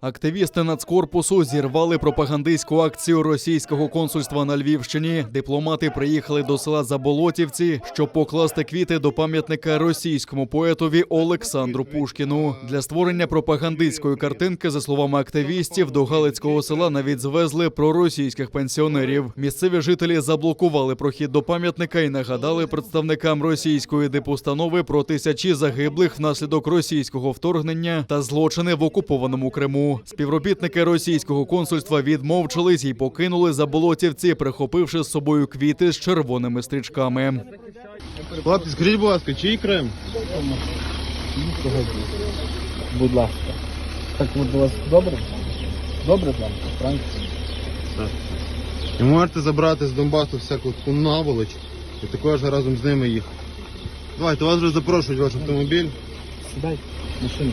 Активісти Нацкорпусу зірвали пропагандистську акцію російського консульства на Львівщині. Дипломати приїхали до села Заболотівці, щоб покласти квіти до пам'ятника російському поетові Олександру Пушкіну. Для створення пропагандистської картинки, за словами активістів, до Галицького села навіть звезли проросійських пенсіонерів. Місцеві жителі заблокували прохід до пам'ятника і нагадали представникам російської дипустанови про тисячі загиблих внаслідок російського вторгнення та злочини в окупованому Криму. Співробітники російського консульства відмовчались і покинули Заболотівці, прихопивши з собою квіти з червоними стрічками. Хлопці, скажіть, будь ласка, чий Крим? Будь ласка. Так от у вас добре? Добре там, Франк? Так. І можете забрати з Донбасу всяку таку наволоч і також разом з ними їх. Давайте, вас вже запрошують в ваш автомобіль. Сідай, машину.